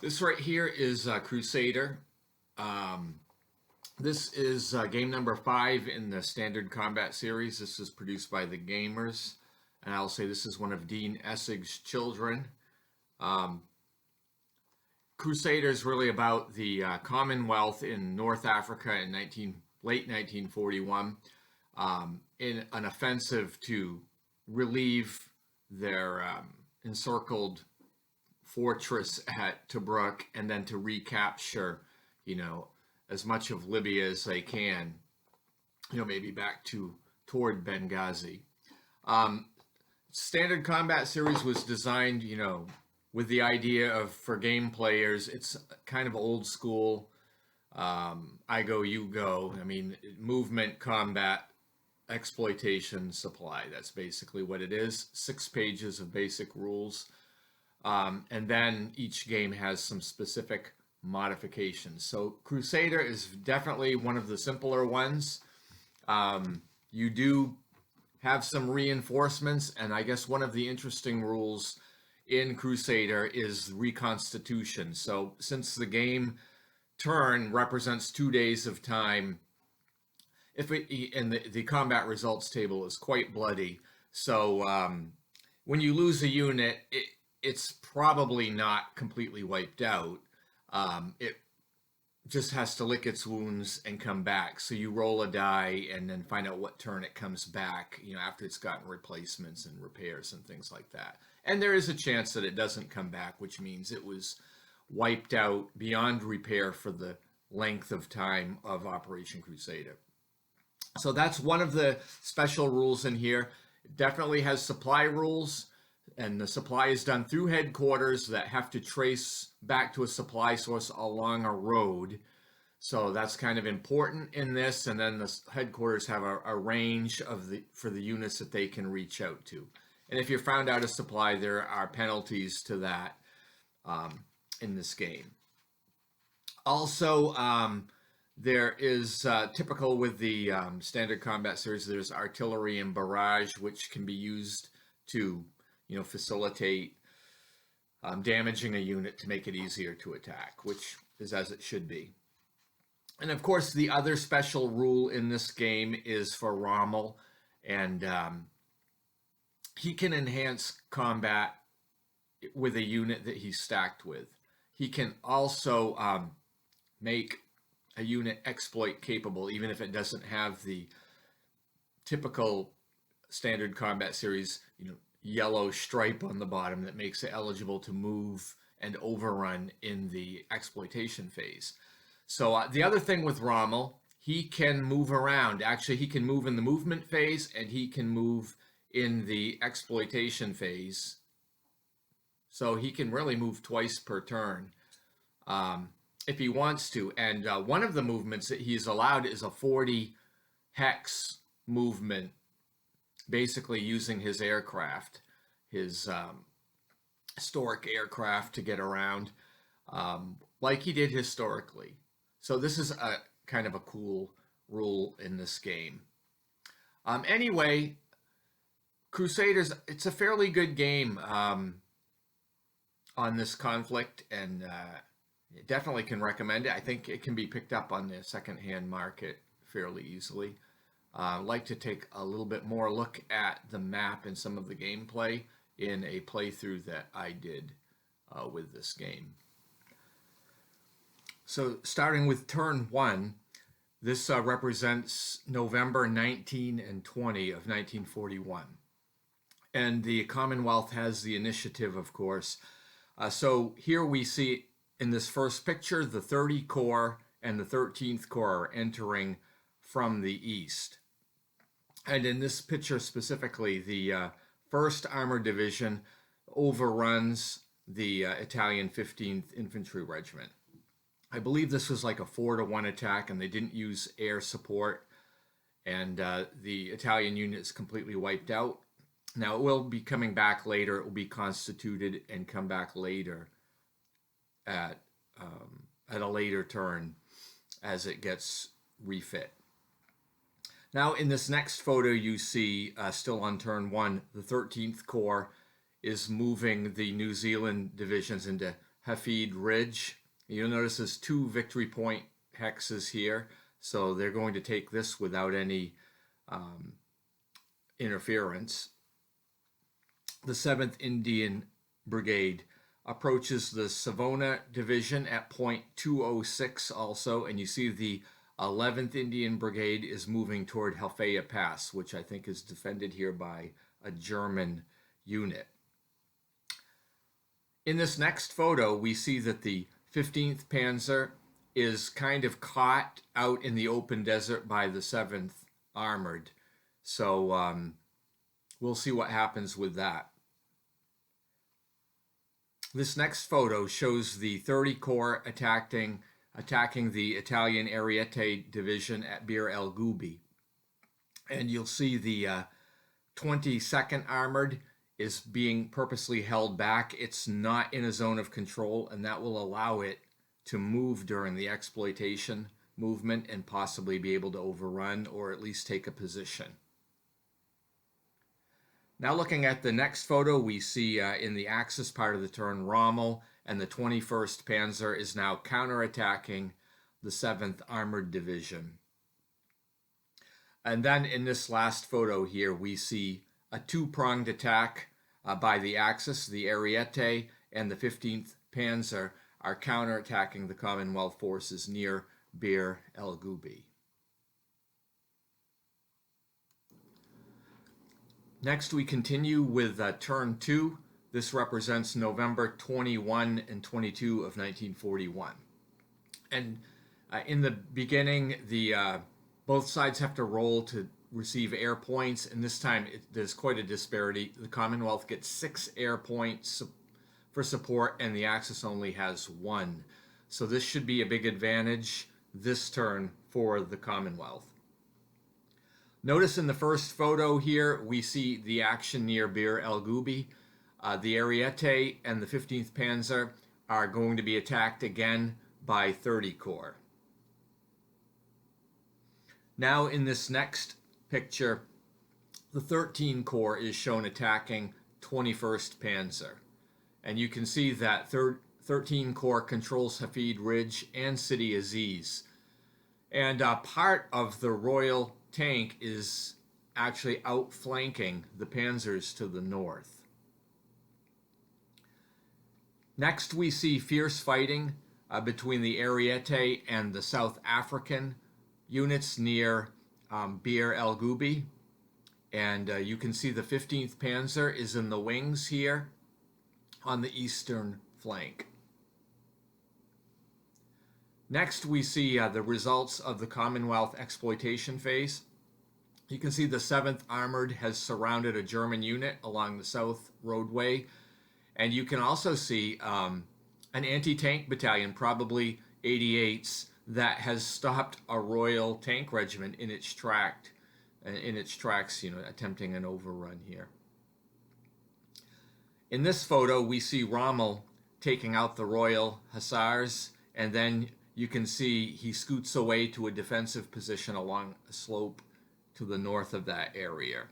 This right here is Crusader. Um, this is game number 5 in the Standard Combat series. This is produced by the Gamers, and I'll say this is one of Dean Essig's children. Um, Crusader is really about the Commonwealth in North Africa in late 1941 in an offensive to relieve their encircled fortress at Tobruk and then to recapture, as much of Libya as they can, maybe back toward Benghazi. Um, Standard Combat Series was designed, with the idea of for game players, it's kind of old school. I go, you go. I mean, movement, combat, exploitation, supply. That's basically what it is. 6 pages of basic rules. And then each game has some specific modifications. So Crusader is definitely one of the simpler ones. You do have some reinforcements, and I guess one of the interesting rules in Crusader is reconstitution. So since the game turn represents 2 days of time, and the combat results table is quite bloody. So when you lose a unit, it's probably not completely wiped out. It just has to lick its wounds and come back. So you roll a die and then find out what turn it comes back, after it's gotten replacements and repairs and things like that. And there is a chance that it doesn't come back, which means it was wiped out beyond repair for the length of time of Operation Crusader. So that's one of the special rules in here. It definitely has supply rules, and the supply is done through headquarters that have to trace back to a supply source along a road. So that's kind of important in this. And then the headquarters have a range for the units that they can reach out to. And if you're found out of supply, there are penalties to that in this game. Also, there is typical with the Standard Combat Series, there's artillery and barrage, which can be used to facilitate damaging a unit to make it easier to attack, which is as it should be. And of course, the other special rule in this game is for Rommel, and he can enhance combat with a unit that he's stacked with. He can also make a unit exploit capable, even if it doesn't have the typical Standard Combat Series, yellow stripe on the bottom that makes it eligible to move and overrun in the exploitation phase. So the other thing with Rommel, he can move around. Actually, he can move in the movement phase and he can move in the exploitation phase. So he can really move twice per turn if he wants to. And one of the movements that he's allowed is a 40 hex movement, basically using his aircraft, his historic aircraft to get around, like he did historically. So this is a kind of a cool rule in this game. Anyway, Crusaders, it's a fairly good game on this conflict, and definitely can recommend it. I think it can be picked up on the secondhand market fairly easily. I'd like to take a little bit more look at the map and some of the gameplay in a playthrough that I did with this game. So starting with turn 1, this represents November 19 and 20 of 1941. And the Commonwealth has the initiative, of course. So here we see in this first picture, the 30 Corps and the 13th Corps are entering from the east. And in this picture specifically, the 1st Armored Division overruns the Italian 15th Infantry Regiment. I believe this was like a 4-to-1 attack, and they didn't use air support, and the Italian unit is completely wiped out. Now, it will be coming back later. It will be constituted and come back later at a later turn as it gets refit. Now, in this next photo, you see, still on turn 1, the 13th Corps is moving the New Zealand divisions into Hafid Ridge. You'll notice there's 2 victory point hexes here, so they're going to take this without any interference. The 7th Indian Brigade approaches the Savona Division at point 206 also, and you see the 11th Indian Brigade is moving toward Halfaya Pass, which I think is defended here by a German unit. In this next photo, we see that the 15th Panzer is kind of caught out in the open desert by the 7th Armored. So we'll see what happens with that. This next photo shows the 30 Corps attacking the Italian Ariete Division at Bir El Gubi. And you'll see the 22nd Armored is being purposely held back. It's not in a zone of control, and that will allow it to move during the exploitation movement and possibly be able to overrun or at least take a position. Now looking at the next photo, we see in the Axis part of the turn, Rommel and the 21st Panzer is now counterattacking the 7th Armored Division. And then in this last photo here, we see a 2-pronged attack by the Axis. The Ariete and the 15th Panzer are counterattacking the Commonwealth forces near Bir El Gubi. Next, we continue with turn 2. This represents November 21 and 22 of 1941. And in the beginning, both sides have to roll to receive air points, and this time there's quite a disparity. The Commonwealth gets 6 air points for support, and the Axis only has 1. So this should be a big advantage this turn for the Commonwealth. Notice in the first photo here, we see the action near Bir El Gubi. The Ariete and the 15th Panzer are going to be attacked again by 30 Corps. Now in this next picture, the 13 Corps is shown attacking 21st Panzer. And you can see that 13 Corps controls Hafid Ridge and Sidi Aziz. And part of the Royal tank is actually outflanking the panzers to the north. Next, we see fierce fighting between the Ariete and the South African units near Bir El Gubi. And you can see the 15th Panzer is in the wings here on the eastern flank. Next, we see the results of the Commonwealth exploitation phase. You can see the 7th Armored has surrounded a German unit along the south roadway. And you can also see an anti-tank battalion, probably 88s, that has stopped a Royal Tank Regiment in its tracks, attempting an overrun here. In this photo, we see Rommel taking out the Royal Hussars, and then you can see he scoots away to a defensive position along a slope to the north of that area.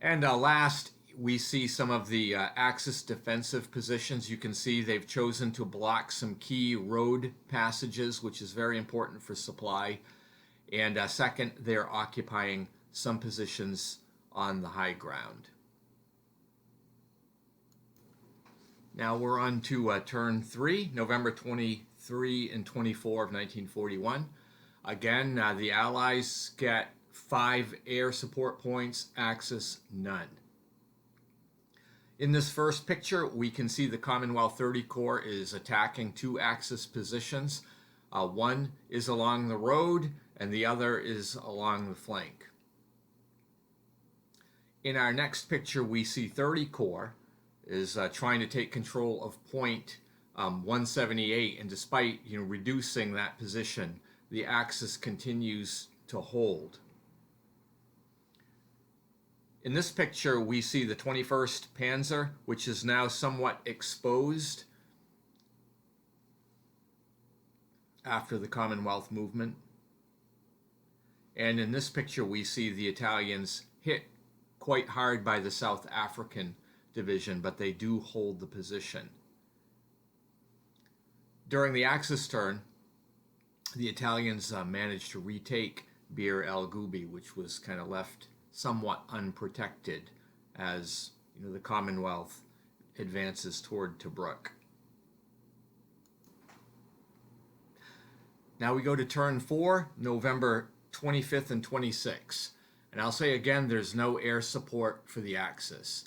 And last, we see some of the Axis defensive positions. You can see they've chosen to block some key road passages, which is very important for supply. And second, they're occupying some positions on the high ground. Now we're on to turn 3, November 23 and 24 of 1941. Again, the Allies get 5 air support points, Axis none. In this first picture, we can see the Commonwealth 30 Corps is attacking 2 Axis positions. One is along the road, and the other is along the flank. In our next picture, we see 30 Corps is trying to take control of point 178, and despite reducing that position, the Axis continues to hold. In this picture, we see the 21st Panzer, which is now somewhat exposed after the Commonwealth movement. And in this picture, we see the Italians hit quite hard by the South African division, but they do hold the position. During the Axis turn, the Italians managed to retake Bir el Gubi, which was kind of left somewhat unprotected as the Commonwealth advances toward Tobruk. Now we go to turn 4, November 25th and 26th. And I'll say again, there's no air support for the Axis.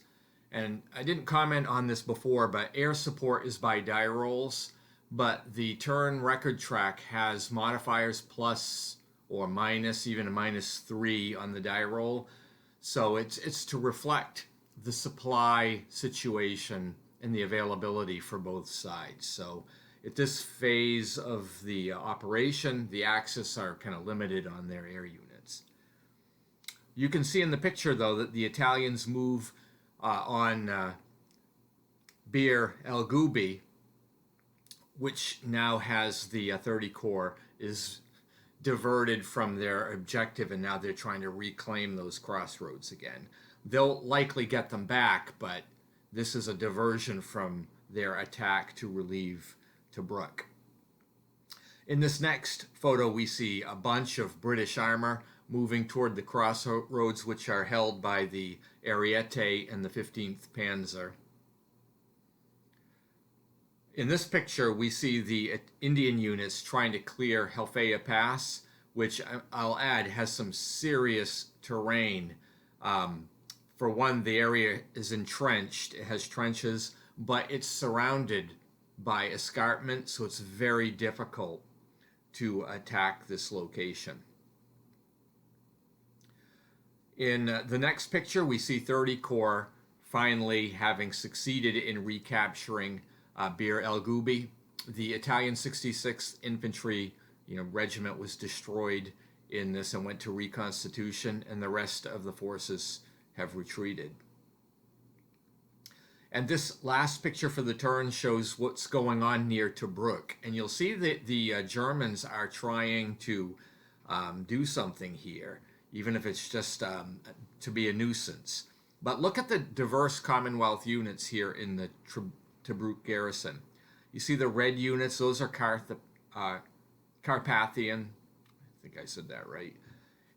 And I didn't comment on this before, but air support is by die rolls, but the turn record track has modifiers plus or minus, even a -3 on the die roll. So it's to reflect the supply situation and the availability for both sides. So at this phase of the operation, the Axis are kind of limited on their air units. You can see in the picture, though, that the Italians move on Bir el Gubi, which now has the 30 Corps, is diverted from their objective, and now they're trying to reclaim those crossroads again. They'll likely get them back, but this is a diversion from their attack to relieve Tobruk. In this next photo, we see a bunch of British armor moving toward the crossroads, which are held by the Ariete and the 15th Panzer. In this picture, we see the Indian units trying to clear Halfaya Pass, which I'll add has some serious terrain. For one, the area is entrenched. It has trenches, but it's surrounded by escarpment, so it's very difficult to attack this location. In the next picture, we see 30 Corps finally having succeeded in recapturing Bir el Gubi. The Italian 66th Infantry regiment was destroyed in this and went to reconstitution, and the rest of the forces have retreated. And this last picture for the turn shows what's going on near Tobruk. And you'll see that the Germans are trying to do something here, even if it's just to be a nuisance. But look at the diverse Commonwealth units here in the Tobruk garrison. You see the red units, those are Carpathian. I think I said that right.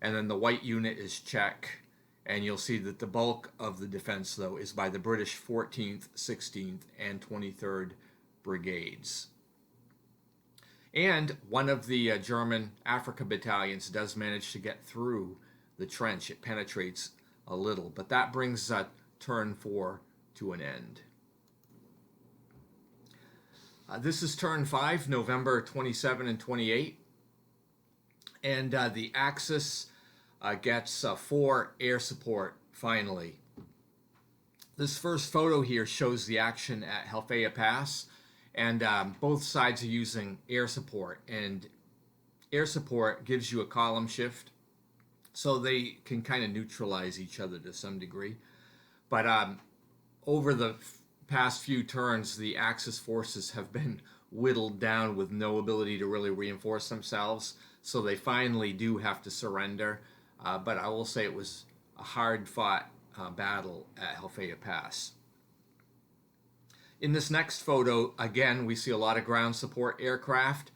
And then the white unit is Czech. And you'll see that the bulk of the defense, though, is by the British 14th, 16th, and 23rd Brigades. And one of the German Africa battalions does manage to get through the trench. It penetrates a little, but that brings turn 4 to an end. This is turn 5, November 27 and 28. And the Axis gets 4 air support finally. This first photo here shows the action at Halfaya Pass, and both sides are using air support, and air support gives you a column shift, so they can kind of neutralize each other to some degree. But over the past few turns, the Axis forces have been whittled down with no ability to really reinforce themselves, so they finally do have to surrender. But I will say it was a hard-fought battle at Halfaya Pass. In this next photo, again, we see a lot of ground support aircraft.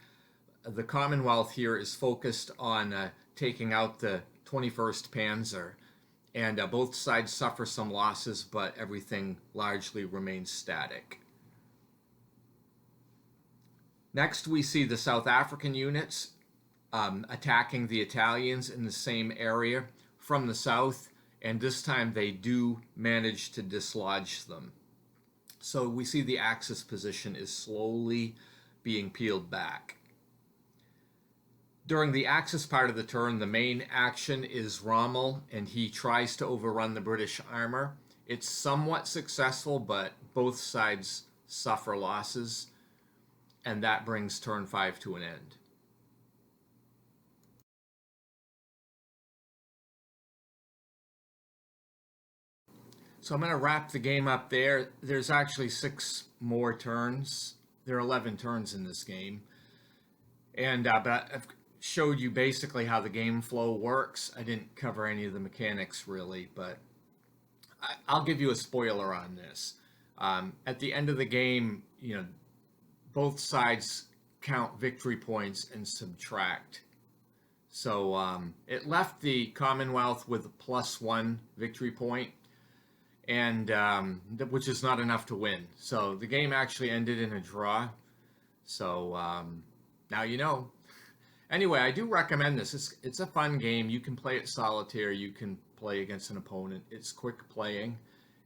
The Commonwealth here is focused on taking out the 21st Panzer, and both sides suffer some losses, but everything largely remains static. Next, we see the South African units attacking the Italians in the same area from the south, and this time they do manage to dislodge them. So we see the Axis position is slowly being peeled back. During the Axis part of the turn, the main action is Rommel, and he tries to overrun the British armor. It's somewhat successful, but both sides suffer losses, and that brings turn 5 to an end. So I'm going to wrap the game up there. There's actually 6 more turns. There are 11 turns in this game. And but I've showed you basically how the game flow works. I didn't cover any of the mechanics really, but I'll give you a spoiler on this. At the end of the game, both sides count victory points and subtract. So it left the Commonwealth with a +1 victory point, and which is not enough to win. So the game actually ended in a draw. So now you know. Anyway, I do recommend this. It's a fun game. You can play it solitaire. You can play against an opponent. It's quick playing,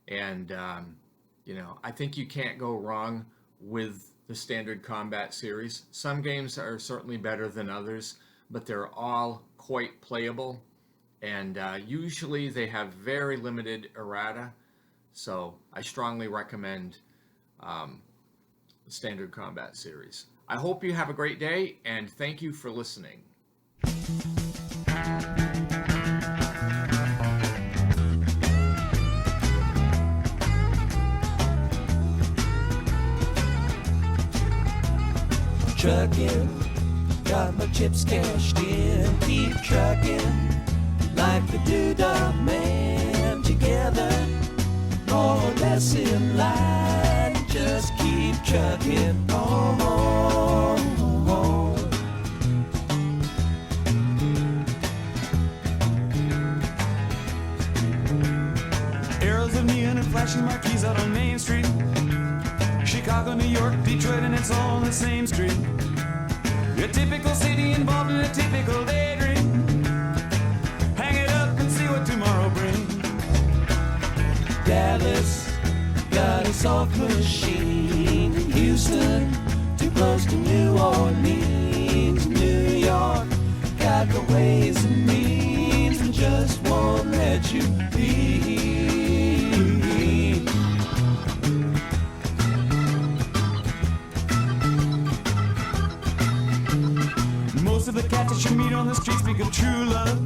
and I think you can't go wrong with the Standard Combat series. Some games are certainly better than others, but they're all quite playable, and usually they have very limited errata. So I strongly recommend the Standard Combat series. I hope you have a great day, and thank you for listening. Trucking, got my chips cashed in. Keep trucking like the Doodah Man. Together, more or less in line. Just keep trucking on. Arrows of neon and flashing marquees out on Main Street. Chicago, New York, Detroit, and it's all on the same street. A typical city involved in a typical daydream. Hang it up and see what tomorrow brings. Dallas, got a soft machine. Houston, too close to New Orleans. New York, got the ways and means and just won't let you be. Most of the cats that you meet on the street speak of true love.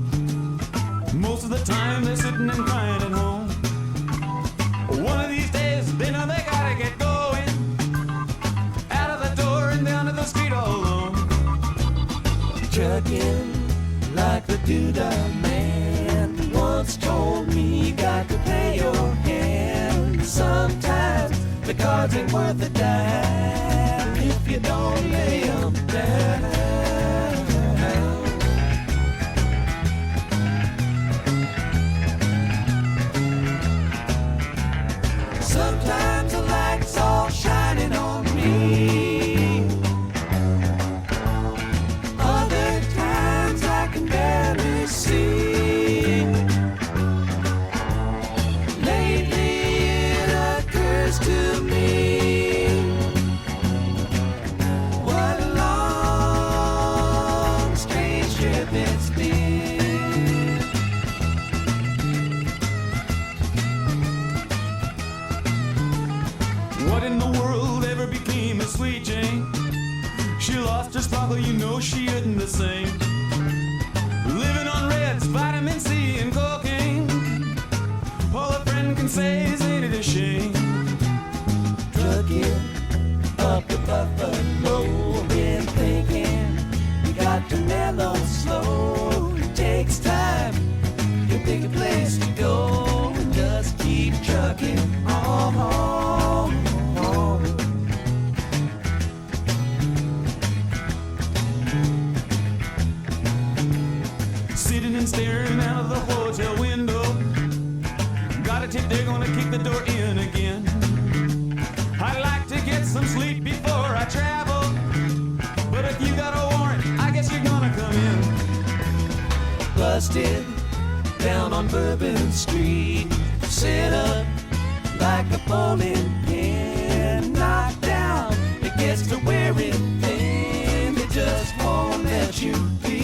Most of the time they're sitting and crying at home. One of these days they know they gotta get going. Out of the door and down to the street all alone. Trucking like the Doodah Man once told me, you got to play your hand. Sometimes the cards ain't worth a dime if you don't lay 'em down. Sometimes the light's all shining on me. Other times I can barely see. Lately it occurs to me, what a long, strange trip it's been. What in the world ever became of Sweet Jane? She lost her sparkle, you know she isn't the same. Living on reds, vitamin C and cocaine. All a friend can say is ain't it a shame? Trucking up the Buffalo, been thinking you got to mellow slow. It takes time, you pick a place to go and just keep trucking on. Sitting and staring out of the hotel window. Got a tip they're gonna kick the door in again. I'd like to get some sleep before I travel, but if you got a warrant, I guess you're gonna come in. Busted down on Bourbon Street, set up like a bowling pin. Knocked down, it gets to wearing thin. They just won't let you be.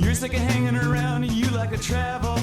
You're sick of hanging around and you like to travel.